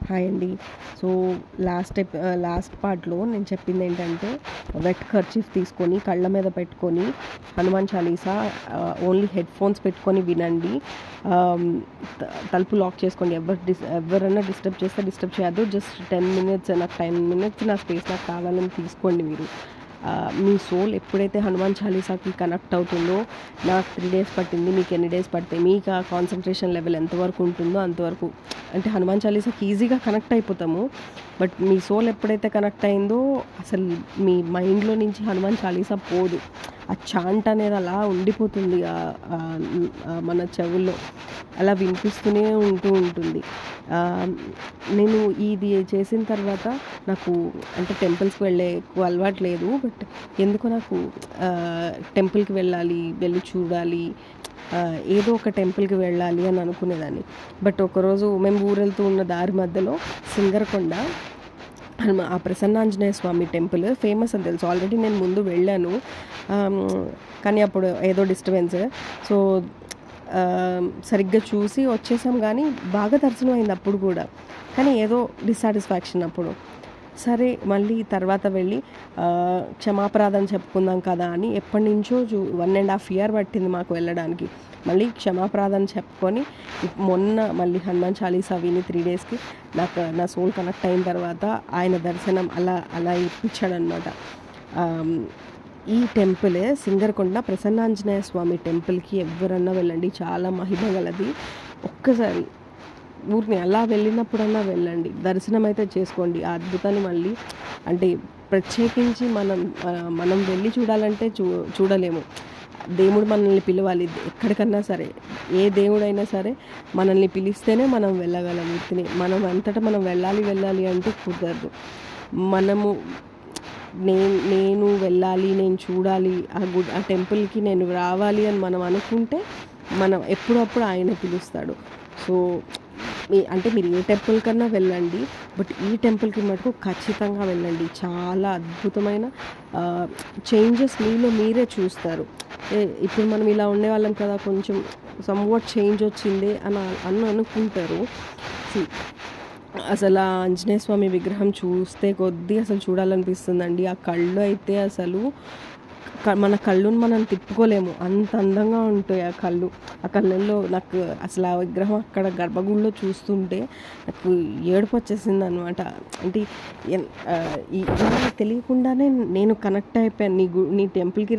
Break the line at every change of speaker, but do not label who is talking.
Hi అండి. So, last పార్ట్‌లో నేను చెప్పిందేంటంటే, వెట్ కర్చీఫ్ తీసుకొని కళ్ళ మీద పెట్టుకొని హనుమాన్ చాలీసా ఓన్లీ హెడ్‌ఫోన్స్ పెట్టుకొని వినండి. ఆహ్, తలుపు లాక్ చేసుకోండి. ఎవరైనా డిస్టర్బ్ చేస్తే డిస్టర్బ్ చేయొద్దు. జస్ట్ 10 మినిట్స్, నాకు 10 మినిట్స్ నా స్పేస్ నాకు కావాలని తీసుకోండి మీరు. మీ సోల్ ఎప్పుడైతే హనుమాన్ చాలీసాకి కనెక్ట్ అవుతుందో, నాకు 3 డేస్ పట్టింది, మీకు ఎన్ని డేస్ పడతాయి, మీకు ఆ కాన్సంట్రేషన్ లెవెల్ ఎంతవరకు ఉంటుందో అంతవరకు, అంటే హనుమాన్ చాలీసాకి ఈజీగా కనెక్ట్ అయిపోతాము. బట్ మీ సోల్ ఎప్పుడైతే కనెక్ట్ అయిందో అసలు మీ మైండ్లో నుంచి హనుమాన్ చాలీసా పోదు. ఆ చాంట్ అనేది అలా ఉండిపోతుంది మన చెవుల్లో, అలా వినిపిస్తూనే ఉంటుంది. నేను ఇది చేసిన తర్వాత నాకు అంటే టెంపుల్స్కి వెళ్ళే ఎక్కువ అలవాటు లేదు. బట్ ఎందుకో నాకు టెంపుల్కి వెళ్ళి చూడాలి, ఏదో ఒక టెంపుల్కి వెళ్ళాలి అని అనుకునేదాన్ని. బట్ ఒకరోజు మేము ఊరెళ్తూ ఉన్న దారి మధ్యలో సింగరకొండ ఆ ప్రసన్నాంజనేయ స్వామి టెంపుల్ ఫేమస్ అని తెలుసు. ఆల్రెడీ నేను ముందు వెళ్ళాను, కానీ అప్పుడు ఏదో డిస్టర్బెన్స్. సో సరిగ్గా చూసి వచ్చేసాం, కానీ బాగా దర్శనం అయింది అప్పుడు కూడా. కానీ ఏదో డిస్సాటిస్ఫాక్షన్ అప్పుడు. సరే మళ్ళీ తర్వాత వెళ్ళి క్షమాపరాధం చెప్పుకుందాం కదా అని ఎప్పటి నుంచో 1.5 year పట్టింది మాకు వెళ్ళడానికి. మళ్ళీ క్షమాపరాధం చెప్పుకొని మొన్న మళ్ళీ హనుమాన్ చాలీసా విని 3 డేస్కి నా సోల్ కనెక్ట్ అయిన తర్వాత ఆయన దర్శనం అలా ఇప్పించాడనమాట. ఈ టెంపుల్ సింగరకొండ ప్రసన్నాంజనేయ స్వామి టెంపుల్కి ఎవరన్నా వెళ్ళండి, చాలా మహిమ గలది. ఒక్కసారి ఊరిని అలా వెళ్ళినప్పుడన్నా వెళ్ళండి, దర్శనం అయితే చేసుకోండి. ఆ అద్భుతాన్ని మళ్ళీ అంటే ప్రత్యేకించి మనం వెళ్ళి చూడాలంటే చూడలేము. దేవుడు మనల్ని పిలవాలి. ఎక్కడికన్నా సరే, ఏ దేవుడైనా సరే మనల్ని పిలిస్తేనే మనం వెళ్ళగలం. మనం అంతటా మనం వెళ్ళాలి అంటే కుదరదు. మనము నేను వెళ్ళాలి, నేను చూడాలి, ఆ టెంపుల్కి నేను రావాలి అని మనం అనుకుంటే మనం ఎప్పుడప్పుడు ఆయన పిలుస్తాడు. సో అంటే మీరు ఏ టెంపుల్ కన్నా వెళ్ళండి, బట్ ఈ టెంపుల్కి మటుకు ఖచ్చితంగా వెళ్ళండి. చాలా అద్భుతమైన చేంజెస్ మీలో మీరే చూస్తారు. ఇప్పుడు మనం ఇలా ఉండేవాళ్ళం కదా, కొంచెం సమ్వాట్ చేంజ్ వచ్చింది అని అనుకుంటారు. అసలు ఆ ఆంజనేయ స్వామి విగ్రహం చూస్తే కొద్దీ అసలు చూడాలనిపిస్తుందండి. ఆ కళ్ళు అయితే అసలు మన కళ్ళుని మనం తిప్పుకోలేము, అంత అందంగా ఉంటాయి ఆ కళ్ళు. ఆ కళ్ళల్లో నాకు అసలు ఆ విగ్రహం అక్కడ గర్భగుడిలో చూస్తుంటే నాకు ఏడుపు వచ్చేసింది అనమాట. అంటే తెలియకుండానే నేను కనెక్ట్ అయిపోయాను, నీ టెంపుల్కి